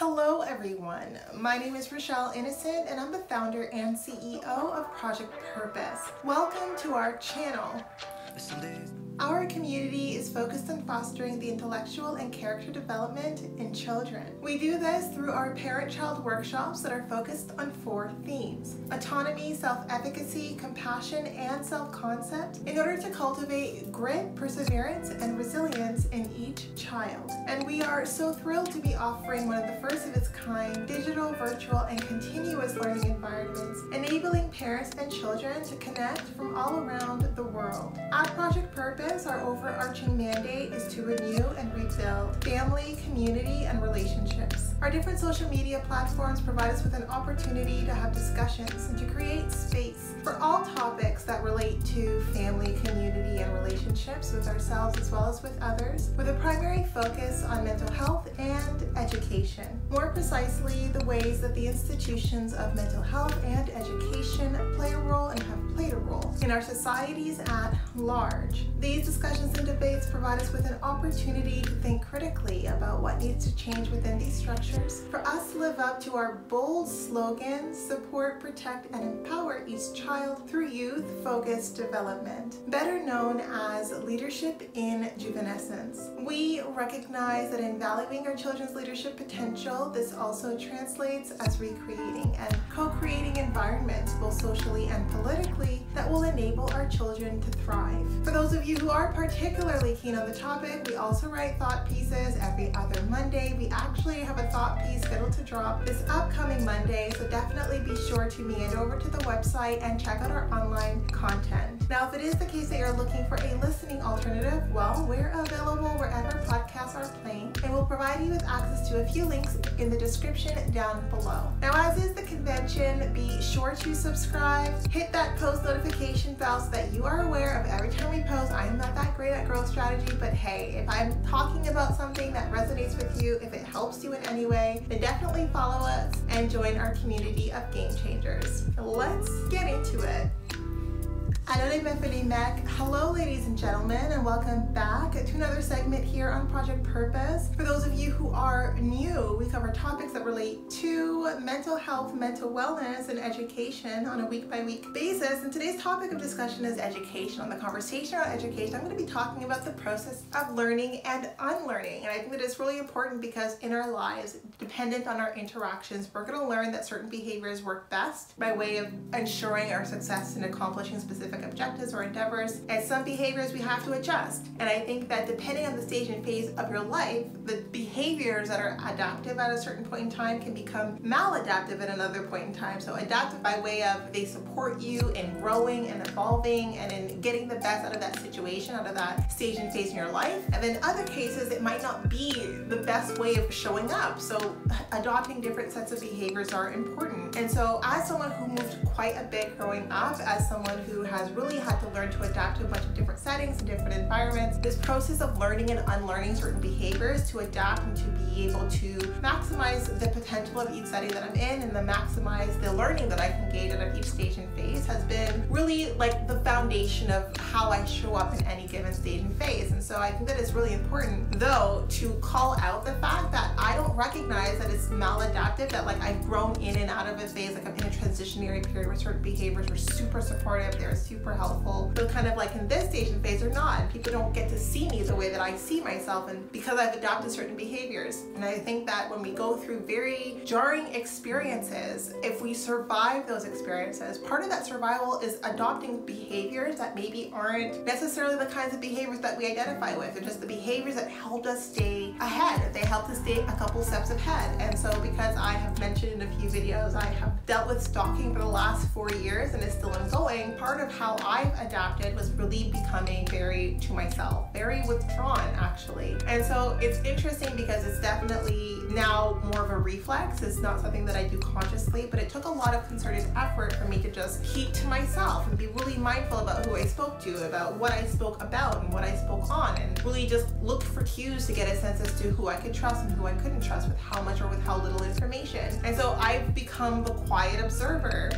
Hello everyone, my name is Rochelle Innocent and I'm the founder and CEO of Project Purpose. Welcome to our channel. Our community is focused on fostering the intellectual and character development in children. We do this through our parent-child workshops that are focused on 4 themes: autonomy, self-efficacy, compassion, and self-concept, in order to cultivate grit, perseverance, and resilience in each child. And we are so thrilled to be offering one of the first of its kind digital, virtual, and continuous learning environments, enabling parents and children to connect from all around the world. At Project Purpose, our overarching mandate is to renew and rebuild family, community, and relationships. Our different social media platforms provide us with an opportunity to have discussions and to create space for all topics that relate to family, community, and relationships with ourselves as well as with others, with a primary focus on mental health and education. More precisely, the ways that the institutions of mental health and education play a role and have played a role in our societies at large. These discussions and debates provide us with an opportunity to think critically about what needs to change within these structures for us to live up to our bold slogan: support, protect, and empower each child through youth-focused development, better known as leadership in juvenescence. We recognize that in valuing our children's leadership potential, this also translates as recreating and co-creating environments, both socially and politically, that will enable our children to thrive. For those of you who are particularly keen on the topic, we also write thought pieces every other Monday. We actually have a thought piece scheduled to drop this upcoming Monday, so definitely be sure to meander over to the website and check out our online content. Now, if it is the case that you're looking for a listening alternative, well, we're available wherever podcasts are playing, and we'll provide you with access to a few links in the description down below. Now, as is the convention, be sure to subscribe, hit that post notification bell so that you are aware of every time we post. I am not that great at growth strategy, but hey, if I'm talking about something that resonates with you, if it helps you in any way, then definitely follow us and join our community of game changers. Let's get into it. Hello ladies and gentlemen, and welcome back to another segment here on Project Purpose. For those of you who are new, we cover topics that relate to mental health, mental wellness, and education on a week-by-week basis. And today's topic of discussion is education. On the conversation around education, I'm going to be talking about the process of learning and unlearning. And I think that it's really important because in our lives, dependent on our interactions, we're going to learn that certain behaviors work best by way of ensuring our success in accomplishing specific objectives or endeavors, and some behaviors we have to adjust. And I think that depending on the stage and phase of your life, the behaviors that are adaptive at a certain point in time can become maladaptive at another point in time. So adaptive by way of they support you in growing and evolving and in getting the best out of that situation, out of that stage and phase in your life. And then other cases, it might not be the best way of showing up. So adopting different sets of behaviors are important. And so as someone who moved quite a bit growing up, as someone who has really had to learn to adapt to a bunch of different settings and different environments, this process of learning and unlearning certain behaviors to adapt and to be able to maximize the potential of each setting that I'm in and to maximize the learning that I can gain out of each stage and phase has been really like the foundation of how I show up in any given stage and phase. And so I think that it's really important, though, to call out the fact that I don't recognize that it's maladaptive, that like I've grown in and out of a phase, like I'm in a transitionary period where certain behaviors were super supportive, they're super helpful, but kind of like in this stage and phase or not, and people don't get to see me the way that I see myself, and because I've adopted certain behaviors. And I think that when we go through very jarring experiences, if we survive those experiences, part of that survival is adopting behaviors that maybe aren't necessarily the kinds of behaviors that we identify with. They're just the behaviors that helped us stay ahead. They helped us stay a couple steps ahead. And so because I have mentioned in a few videos, I have dealt with stalking for the last 4 years and it's still ongoing, part of how I've adapted was really becoming very to myself, very withdrawn actually. And so it's interesting because it's definitely now more of a reflex. It's not something that I do consciously, but it took a lot of concerted effort for me to just keep to myself and be really mindful about who I spoke to, about what I spoke about and what I spoke on, and really just look for cues to get a sense as to who I could trust and who I couldn't trust with how much or with how little information. information. And so I've become the quiet observer.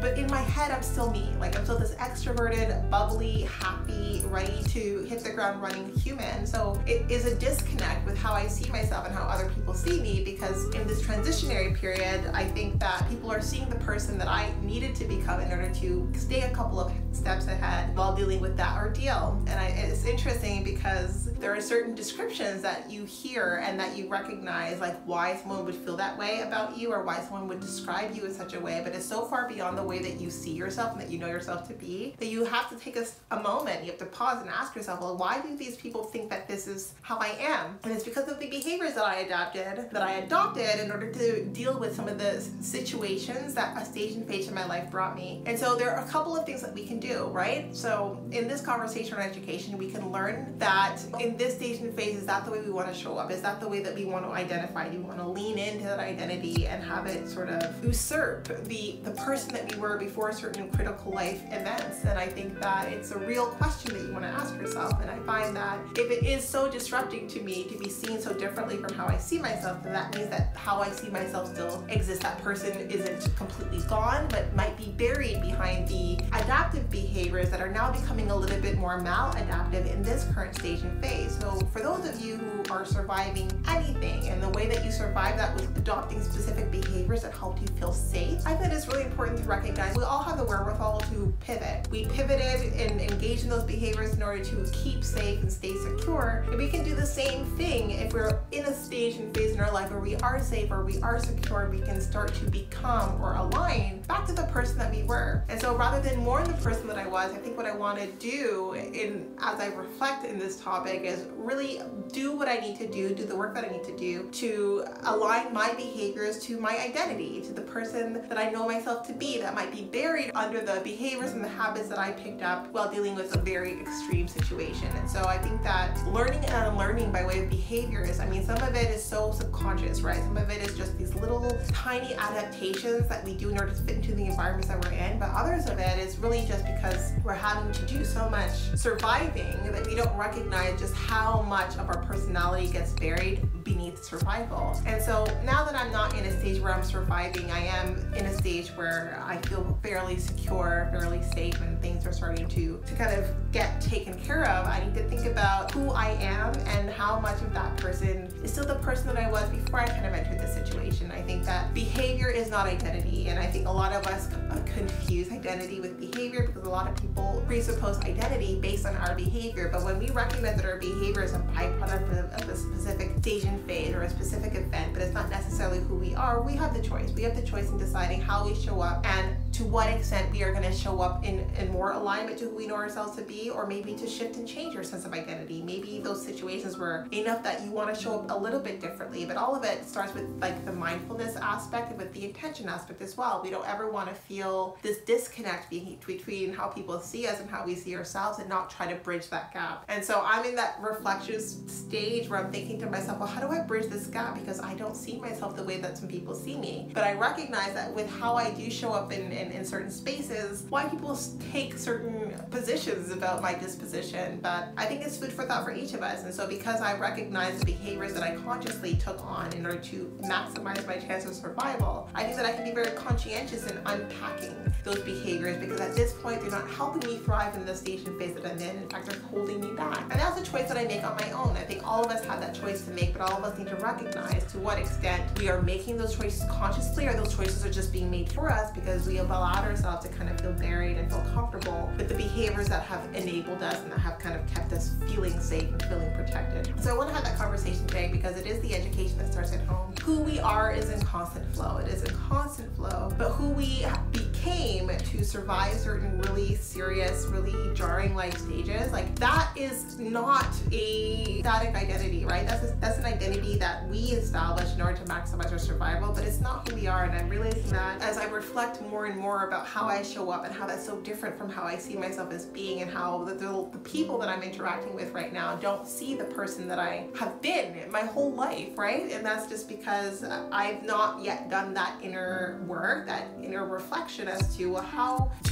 But in my head, I'm still me. Like, I'm still this extroverted, bubbly, happy, ready to hit the ground running human. So it is a disconnect with how I see myself and how other people see me, because in this transitionary period, I think that people are seeing the person that I needed to become in order to stay a couple of steps ahead while dealing with that ordeal. And it's interesting because there are certain descriptions that you hear and that you recognize, like why someone would feel that way about you or why someone would describe you in such a way, but it's so far beyond the way that you see yourself and that you know yourself to be, that you have to take a moment, you have to pause and ask yourself, well, why do these people think that this is how I am? And it's because of the behaviors that I adopted in order to deal with some of the situations that a stage and phase in my life brought me. And so there are a couple of things that we can do, right? So in this conversation on education, we can learn that in this stage and phase, is that the way we want to show up? Is that the way that we want to identify? Do we want to lean into that identity and have it sort of usurp the person that we were before certain critical life events? And I think that it's a real question that you want to ask yourself. And I find that if it is so disrupting to me to be seen so differently from how I see myself, then that means that how I see myself still exists. That person isn't completely gone, but might be buried behind the adaptive behaviors that are now becoming a little bit more maladaptive in this current stage and phase. So for those of you who are surviving anything, and the way that you survive that was adopting specific behaviors that helped you feel safe, I think it's really important to recognize we all have the wherewithal to pivot. We pivoted and engaged in those behaviors in order to keep safe and stay secure. And we can do the same thing if we're in a stage and phase in our life where we are safe or we are secure. We can start to become or align back to the person that we were. And so rather than mourn the person that I was, I think what I want to do as I reflect in this topic is really do what I need to do the work that I need to do to align my behaviors to my identity, to the person that I know myself to be, that might be buried under the behaviors and the habits that I picked up while dealing with a very extreme situation. And so I think that learning and unlearning by way of behaviors, I mean, some of it is so subconscious, right? Some of it is just these little tiny adaptations that we do in order to fit into the environments that we're in, but others of it is really just because we're having to do so much surviving that we don't recognize just how much of our personality gets buried beneath survival. And so now that I'm not in a stage where I'm surviving, I am in a stage where I feel fairly secure, fairly safe, and things are starting to kind of get taken care of. I need to think about who I am and how much of that person is still the person that I was before I kind of entered the situation. I think that behavior is not identity, and I think a lot of us confuse identity with behavior because a lot of people presuppose identity based on our behavior. But when we recognize that our behavior is a byproduct of a specific stage and phase or a specific event, but it's not necessarily who we are, we have the choice. We have the choice in deciding how we show up and to what extent we are going to show up in more alignment to who we know ourselves to be, or maybe to shift and change your sense of identity. Maybe those situations were enough that you want to show up a little bit differently, but all of it starts with like the mindfulness aspect and with the intention aspect as well. We don't ever want to feel this disconnect between how people see us and how we see ourselves, and not try to bridge that gap. And so I'm in that reflection stage where I'm thinking to myself, well, how do I bridge this gap? Because I don't see myself the way that some people see me. But I recognize that with how I do show up in certain spaces, why people take certain positions about my disposition. But I think it's food for thought for each of us. And so because I recognize the behaviors that I consciously took on in order to maximize my chance of survival, I think that I can be very conscientious in unpacking those behaviors, because at this point they're not helping me thrive in the station phase that I'm in. In fact, they're holding me back. And that's a choice that I make on my own. I think all of us have that choice to make, but all of us need to recognize to what extent we are making those choices consciously, or those choices are just being made for us because we have allowed ourselves to kind of feel buried and feel comfortable with the behaviors that have enabled us and that have kind of kept us feeling safe and feeling protected. So I want to have that conversation today because it is the education that starts at home. Who we are is in constant flow. It is in constant flow, but who we became to survive certain really serious, really jarring life stages, like that is not a static identity, right? That's an identity that we establish in order to maximize our survival, but it's not who we are. And I'm realizing that as I reflect more and more about how I show up and how that's so different from how I see myself as being, and how the people that I'm interacting with right now don't see the person that I have been my whole life, right? And that's just because I've not yet done that inner work, that inner reflection as to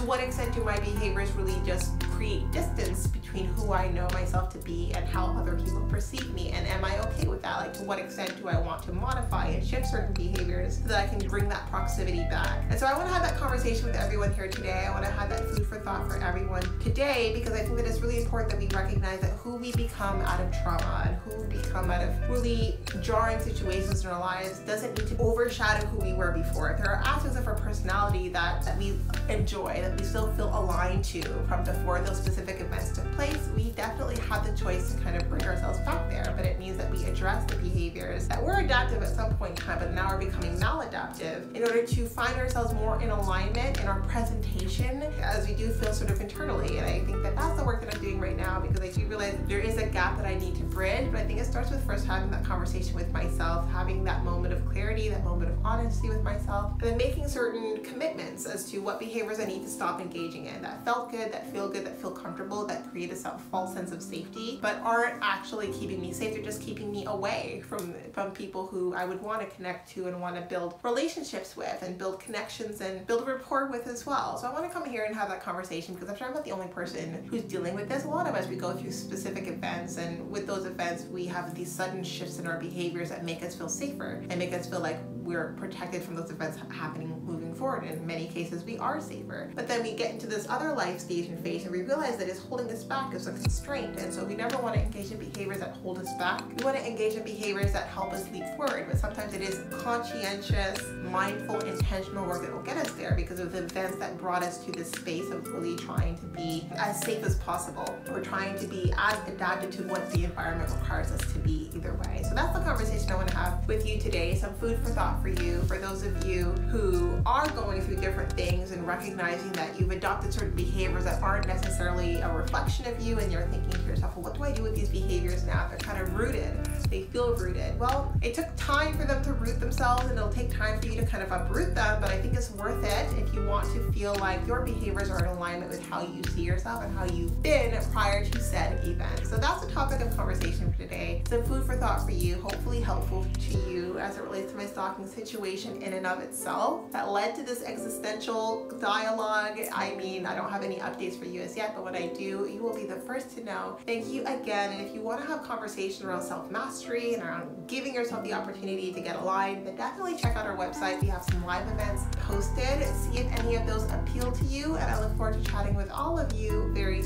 what extent do my behaviors really just create distance between who I know myself to be and how other people perceive me, and am I okay with that? Like, to what extent do I want to modify and shift certain behaviors so that I can bring that proximity back? And so I want to have that conversation with everyone here today. I want to have that food for thought for everyone today, because I think that it's really important that we recognize that who we become out of trauma and who we become out of really jarring situations in our lives doesn't need to overshadow who we were before. There are aspects of our personality that we enjoy, that we still feel aligned to from before those specific events took place. We definitely have the choice to kind of bring ourselves back there, but it means that we address the behaviors that were adaptive at some point in time but now are becoming maladaptive, in order to find ourselves more in alignment in our presentation as we do feel sort of internally. And I think that that's the work that I'm doing right now, because I do realize there is a gap that I need to bridge, but I think it starts with first having that conversation with myself, having that moment of clarity, that moment of honesty with myself, and then making certain commitments as to what behaviors I need to stop engaging in that felt good, that feel good, that feel comfortable, that create a false sense of safety, but aren't actually keeping me safe. They're just keeping me away from people who I would want to connect to and want to build relationships with and build connections and build a rapport with as well. So I want to come here and have that conversation, because I'm sure I'm not the only person who's dealing with this. A lot of us, we go through specific events, and with those events we have these sudden shifts in our behaviors that make us feel safer and make us feel like we're protected from those events happening moving forward. In many cases we are safer, but then we get into this other life stage and phase and we realize that it's holding us back as a constraint, and so we never want to engage in behaviors that hold us back. We want to engage in behaviors that help us leap forward, but sometimes it is conscientious, mindful, intentional work that will get us there because of the events that brought us to this space of really trying to be as safe as possible. We're trying to be as adapted to what the environment requires us to be either way. So that's the conversation I want to have with you today. Some food for thought for you, for those of you who are going through different things and recognizing that you've adopted certain behaviors that aren't necessarily a reflection of you, and you're thinking to yourself, well, what do I do with these behaviors now? They're kind of rooted. They feel rooted. Well, it took time for them to root themselves, and it'll take time for you to kind of uproot them, but I think it's worth it if you want to feel like your behaviors are in alignment with how you see yourself and how you've been prior to said event. So that's the topic of conversation for today. Some food for thought for you, hopefully helpful to you as it relates to my stalking situation in and of itself that led to this existential dialogue. I mean, I don't have any updates for you as yet, but when I do, you will be the first to know. Thank you again. And if you want to have conversation around self-mastery and around giving yourself the opportunity to get aligned, then definitely check out our website. We have some live events posted. See if any of those appeal to you, and I look forward to chatting with all of you very